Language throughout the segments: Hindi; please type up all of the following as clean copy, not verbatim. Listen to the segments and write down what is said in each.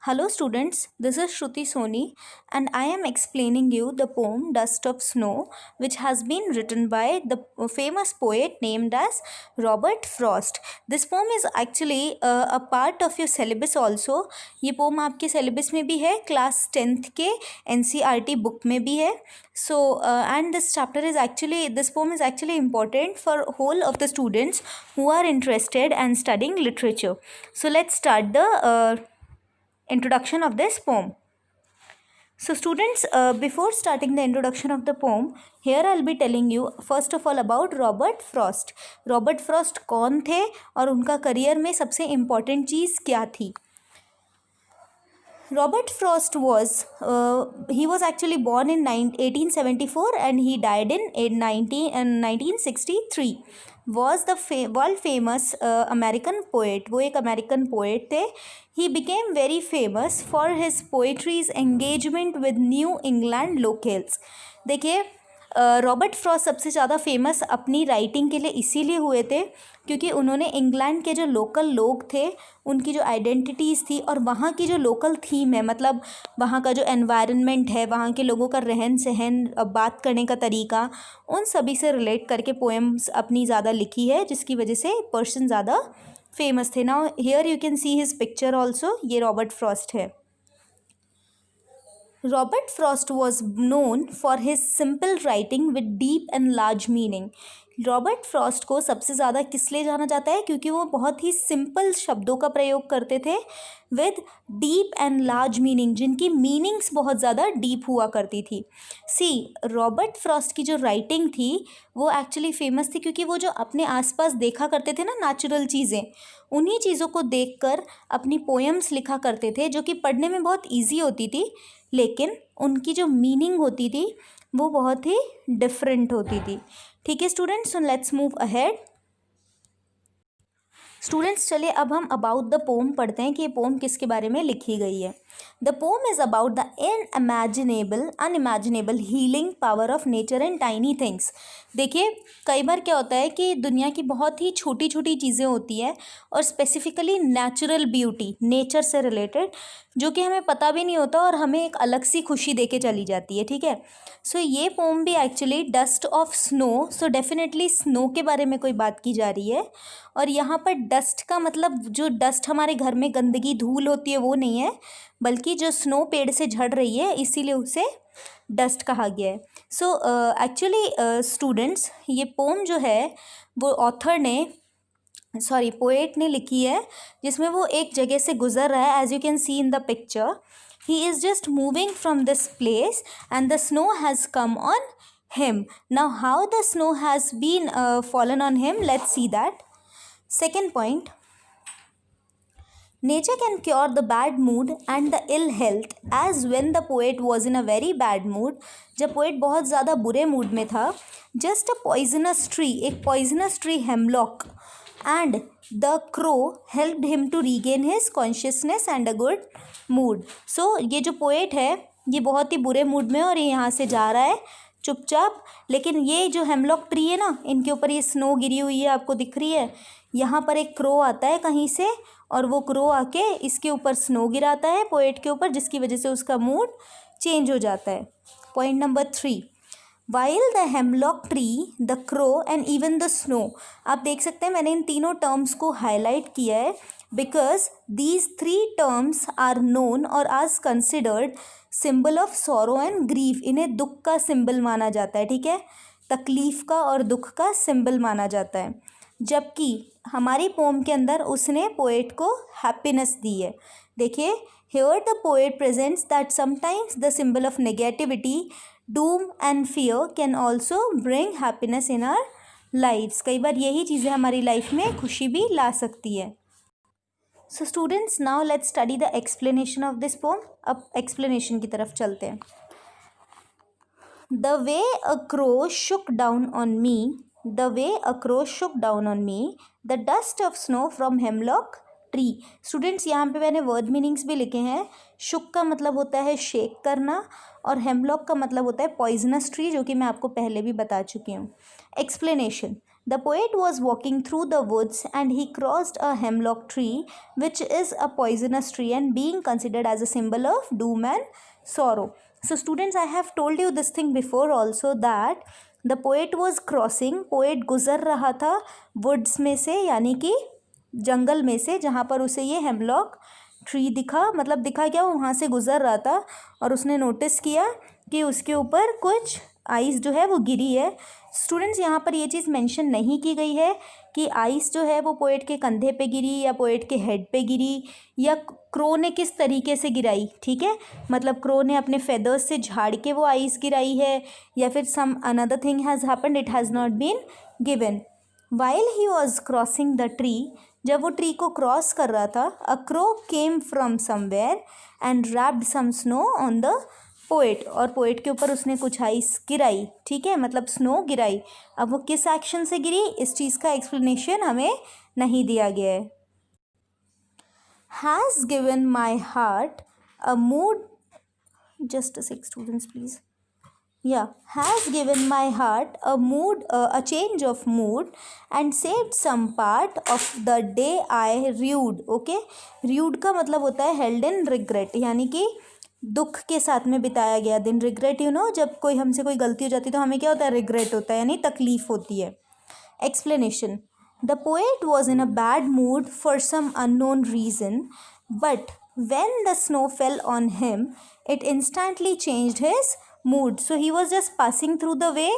Hello students, this is Shruti Soni and I am explaining you the poem Dust of Snow which has been written by the famous poet named as Robert Frost. This poem is actually a part of your syllabus also. ये poem आपके syllabus में भी है, class 10th के NCERT book में भी है. So and this poem is actually important for whole of the students who are interested and studying literature. So let's start the introduction of this poem. So students, before starting the introduction of the poem, here I'll be telling you first of all about Robert Frost. Robert Frost कौन थे और उनका करियर में सबसे इम्पॉर्टेंट चीज़ क्या थी? Robert Frost he was actually born in 1874 and he died in 1963. Was the world famous American poet. वो एक American poet थे. He became very famous for his poetry's engagement with New England locals. देखिए रॉबर्ट फ्रॉस्ट सबसे ज़्यादा फेमस अपनी राइटिंग के लिए इसीलिए हुए थे क्योंकि उन्होंने इंग्लैंड के जो लोकल लोग थे उनकी जो आइडेंटिटीज़ थी और वहाँ की जो लोकल थीम है, मतलब वहाँ का जो एनवायरनमेंट है, वहाँ के लोगों का रहन सहन, बात करने का तरीका, उन सभी से रिलेट करके पोएम्स अपनी ज़्यादा लिखी है जिसकी वजह से पर्सन ज़्यादा फेमस थे. Now here you can see his picture also. ये रॉबर्ट फ्रॉस्ट है. Robert Frost was known for his simple writing with deep and large meaning. Robert Frost को सबसे ज़्यादा किस लिए जाना जाता है? क्योंकि वो बहुत ही सिंपल शब्दों का प्रयोग करते थे with deep and large meaning, जिनकी मीनिंग्स बहुत ज़्यादा डीप हुआ करती थी. रॉबर्ट फ्रॉस्ट की जो राइटिंग थी वो एक्चुअली फेमस थी क्योंकि वो जो अपने आसपास देखा करते थे ना नेचुरल चीज़ें, उन्हीं चीज़ों को देखकर अपनी पोएम्स लिखा करते थे जो कि पढ़ने में बहुत ईजी होती थी, लेकिन उनकी जो मीनिंग होती थी वो बहुत ही डिफरेंट होती थी. ठीक है students, so let's move ahead. Students चलिए अब हम अबाउट द पोम पढ़ते हैं कि ये पोम किसके बारे में लिखी गई है. The pome is about the unimaginable healing power of nature and tiny things. देखिए कई बार क्या होता है कि दुनिया की बहुत ही छोटी छोटी चीज़ें होती हैं और स्पेसिफिकली नेचुरल ब्यूटी, नेचर से रिलेटेड, जो कि हमें पता भी नहीं होता और हमें एक अलग सी खुशी दे के चली जाती है. ठीक है, सो ये पोम भी actually dust of snow, so definitely snow के बारे में कोई बात की जा रही है. और यहाँ पर डस्ट का मतलब जो डस्ट हमारे घर में गंदगी धूल होती है वो नहीं है, बल्कि जो स्नो पेड़ से झड़ रही है इसीलिए उसे डस्ट कहा गया है. सो एक्चुअली स्टूडेंट्स ये पोम जो है वो पोएट ने लिखी है जिसमें वो एक जगह से गुजर रहा है. As you can see in the picture, he is just moving from this place and the snow has come on him. Now how the snow has been fallen on him, let's see that. Second point, nature can cure the bad mood and the ill health as when the poet was in a very bad mood. जब poet बहुत ज़्यादा बुरे मूड में था, just a poisonous tree, एक poisonous tree hemlock and the crow helped him to regain his consciousness and a good mood. So ये जो poet है ये बहुत ही बुरे मूड में और ये यहाँ से जा रहा है चुपचाप, लेकिन ये जो हेमलॉक ट्री है ना, इनके ऊपर ये स्नो गिरी हुई है, आपको दिख रही है. यहाँ पर एक क्रो आता है कहीं से और वो क्रो आके इसके ऊपर स्नो गिराता है पोएट के ऊपर, जिसकी वजह से उसका मूड चेंज हो जाता है. Point number 3, while the hemlock tree, the crow and even the snow. आप देख सकते हैं मैंने इन तीनों टर्म्स को हाईलाइट किया है because these 3 terms are known और आज considered symbol of sorrow and grief. इन्हें दुख का सिंबल माना जाता है. ठीक है, तकलीफ़ का और दुख का सिंबल माना जाता है, जबकि हमारी पोम के अंदर उसने पोएट को हैप्पीनेस दी है. देखिए here the poet presents that sometimes the symbol of negativity, doom and fear can also bring happiness in our lifes. कई बार यही चीज़ें हमारी लाइफ में खुशी भी ला सकती है. So students now let's study the explanation of this pome. अब एक्सप्लेनेशन की तरफ चलते हैं. The way a crow Shuk down on me, the way a crow Shuk down on me, the dust of snow from hemlock tree. Students यहाँ पे मैंने वर्ड मीनिंग्स भी लिखे हैं. शुक का मतलब होता है शेक करना और हेमलॉक का मतलब होता है पॉइजनस ट्री, जो कि मैं आपको पहले भी बता चुकी हूँ. Explanation, The poet was walking through the woods and he crossed a hemlock tree, which is a poisonous tree and being considered as a symbol of doom and sorrow. So students, I have told you this thing before also that the poet was crossing, poet गुजर रहा था woods में से, यानी कि जंगल में से, जहाँ पर उसे ये हेमलॉक ट्री दिखा, मतलब दिखा क्या, वो वहाँ से गुज़र रहा था और उसने नोटिस किया कि उसके ऊपर कुछ आइस जो है वो गिरी है। स्टूडेंट्स, यहाँ पर ये चीज़ मेंशन नहीं की गई है कि आइस जो है वो पोएट के कंधे पे गिरी या पोएट के हेड पे गिरी या क्रो ने किस तरीके से गिराई, ठीक है, मतलब क्रो ने अपने फेदर्स से झाड़ के वो आइस गिराई है या फिर some another thing has happened, it has not been given. While he was crossing the tree, जब वो ट्री को क्रॉस कर रहा था, a crow came from somewhere and wrapped some snow on the poet, और पोएट के ऊपर उसने कुछ आइस गिराई, ठीक है, मतलब स्नो गिराई। अब वो किस एक्शन से गिरी, इस चीज़ का एक्सप्लेनेशन हमें नहीं दिया गया है। Has given my heart a mood, just a sec students please, has given my heart a mood, a change of mood and saved some part of the day I rued. okay, rued का मतलब होता है held in regret, यानी कि दुख के साथ में बिताया गया दिन। रिग्रेट यू नो, जब कोई हमसे कोई गलती हो जाती है तो हमें क्या होता है, रिग्रेट होता है, यानी तकलीफ होती है। Explanation, the poet was in a bad mood for some unknown reason, but when the snow fell on him it instantly changed his mood. so he was just passing through the way,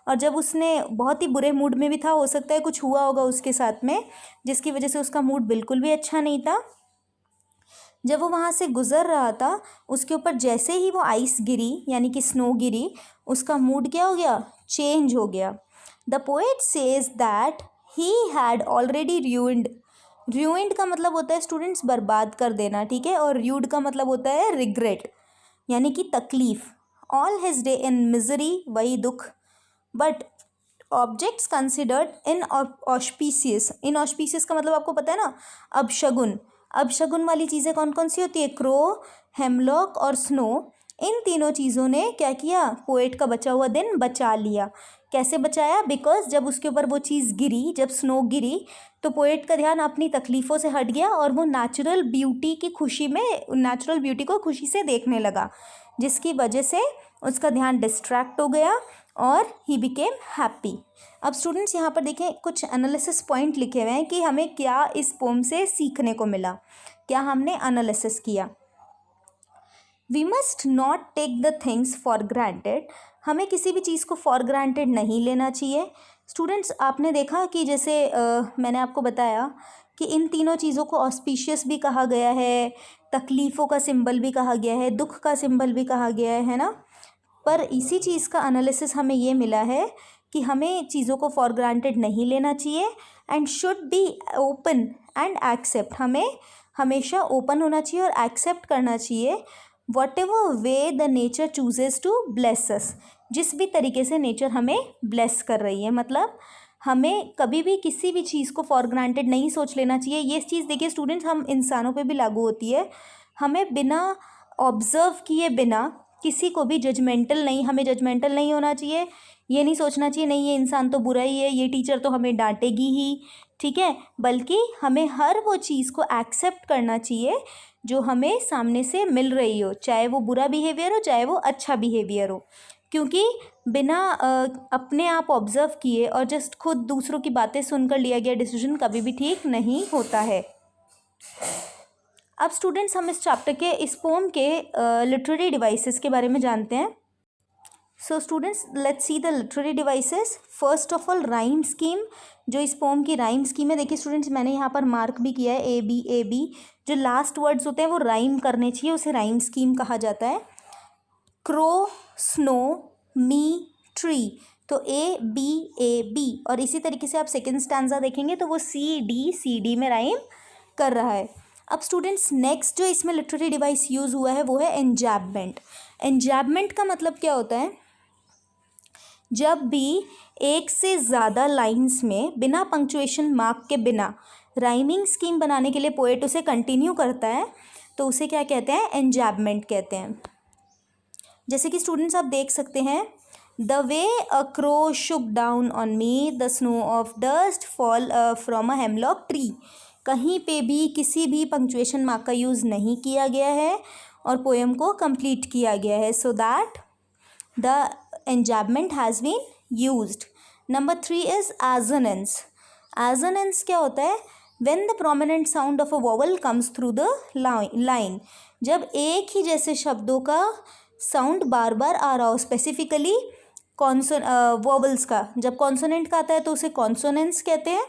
और जब उसने बहुत ही बुरे मूड में भी था, हो सकता है कुछ हुआ होगा उसके साथ में जिसकी वजह से उसका मूड बिल्कुल भी अच्छा नहीं था। जब वो वहाँ से गुज़र रहा था, उसके ऊपर जैसे ही वो आइस गिरी यानी कि स्नो गिरी, उसका मूड क्या हो गया, चेंज हो गया। The poet says that he had already ruined का मतलब होता है स्टूडेंट्स बर्बाद कर देना, ठीक है, और rued का मतलब होता है रिग्रेट, यानी कि तकलीफ। All his day in misery, वही दुख, but objects considered in auspicious, in auspicious का मतलब आपको पता है ना, अपशगुन। अपशगुन वाली चीज़ें कौन कौन सी होती है, क्रो, हेमलॉक और स्नो। इन तीनों चीज़ों ने क्या किया, पोएट का बचा हुआ दिन बचा लिया। कैसे बचाया, बिकॉज जब उसके ऊपर वो चीज़ गिरी, जब स्नो गिरी, तो पोएट का ध्यान अपनी तकलीफ़ों से हट गया और वो नेचुरल ब्यूटी की खुशी में, नेचुरल ब्यूटी को खुशी से देखने लगा, जिसकी वजह से उसका ध्यान डिस्ट्रैक्ट हो गया और ही बिकेम हैप्पी। अब स्टूडेंट्स यहाँ पर देखें, कुछ एनालिसिस पॉइंट लिखे हुए हैं कि हमें क्या इस पोम से सीखने को मिला, क्या हमने एनालिसिस किया। We must not take the things for granted, हमें किसी भी चीज़ को फॉर ग्रांटेड नहीं लेना चाहिए। स्टूडेंट्स, आपने देखा कि जैसे मैंने आपको बताया कि इन तीनों चीज़ों को ऑस्पिशियस भी कहा गया है, तकलीफ़ों का सिंबल भी कहा गया है, दुख का सिंबल भी कहा गया है ना। पर इसी चीज़ का एनालिसिस हमें ये मिला है कि हमें चीज़ों को फॉर ग्रांटेड नहीं लेना चाहिए and should be open and accept, हमें हमेशा ओपन होना चाहिए और एक्सेप्ट करना चाहिए whatever way the nature chooses to bless us, जिस भी तरीके से नेचर हमें ब्लेस कर रही है। मतलब हमें कभी भी किसी भी चीज़ को फॉर ग्रांटेड नहीं सोच लेना चाहिए। ये चीज़ देखिए स्टूडेंट्स, हम इंसानों पे भी लागू होती है। हमें बिना ऑब्ज़र्व किए बिना किसी को भी हमें जजमेंटल नहीं होना चाहिए। ये नहीं सोचना चाहिए नहीं ये इंसान तो बुरा ही है, ये टीचर तो हमें डांटेगी ही, ठीक है, बल्कि हमें हर वो चीज़ को एक्सेप्ट करना चाहिए जो हमें सामने से मिल रही हो, चाहे वो बुरा बिहेवियर हो चाहे वो अच्छा बिहेवियर हो। क्योंकि बिना अपने आप ऑब्ज़र्व किए और जस्ट खुद दूसरों की बातें सुनकर लिया गया डिसीजन कभी भी ठीक नहीं होता है। अब स्टूडेंट्स, हम इस चैप्टर के, इस पोम के लिटरेरी डिवाइसेस के बारे में जानते हैं। So students, let's see the literary devices. First of all, rhyme scheme, जो इस पोम की राइम स्कीम है। देखिए स्टूडेंट्स, मैंने यहाँ पर मार्क भी किया है ए बी, जो लास्ट वर्ड्स होते हैं वो राइम करने चाहिए, उसे राइम स्कीम कहा जाता है। क्रो, स्नो, मी, ट्री, तो ए बी, और इसी तरीके से आप सेकेंड स्टैंजा देखेंगे तो वो सी डी में राइम कर रहा है। अब स्टूडेंट्स, नेक्स्ट जो इसमें लिटरेरी डिवाइस यूज़ हुआ है वो है एंजैबमेंट। एंजैबमेंट का मतलब क्या होता है, जब भी एक से ज़्यादा लाइंस में बिना पंक्चुएशन मार्क के बिना राइमिंग स्कीम बनाने के लिए पोएट उसे कंटिन्यू करता है तो उसे क्या कहते हैं, एंजैबमेंट कहते हैं। जैसे कि स्टूडेंट्स आप देख सकते हैं, the way a crow Shuk down on me, the snow of dust fall from a hemlock tree. कहीं पे भी किसी भी पंक्चुएशन मार्क का यूज़ नहीं किया गया है और पोएम को कंप्लीट किया गया है, so that the enjambment has been used. Number 3 is assonance. Assonance क्या होता है? When the prominent sound of a vowel comes through the line, जब एक ही जैसे शब्दों का साउंड बार बार आ रहा हो, स्पेसिफिकली वॉवल्स का। जब कॉन्सोनेंट का आता है तो उसे कॉन्सोनेंस कहते हैं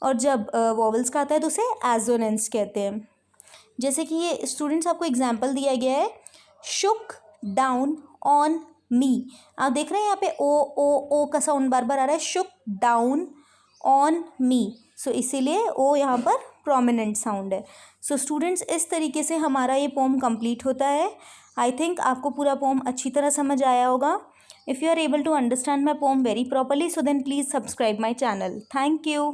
और जब वॉवल्स का आता है तो उसे एजोनेंस कहते हैं। जैसे कि ये स्टूडेंट्स आपको एग्जाम्पल दिया गया है, शुक डाउन ऑन मी। आप देख रहे हैं यहाँ पे ओ का साउंड बार बार आ रहा है, शुक डाउन ऑन मी, सो इसीलिए ओ यहाँ पर प्रोमिनेंट साउंड है। सो स्टूडेंट्स, इस तरीके से हमारा ये पोम कंप्लीट होता है। आई थिंक आपको पूरा पोम अच्छी तरह समझ आया होगा। If you are able to understand my poem very properly, so then please subscribe my channel. Thank you.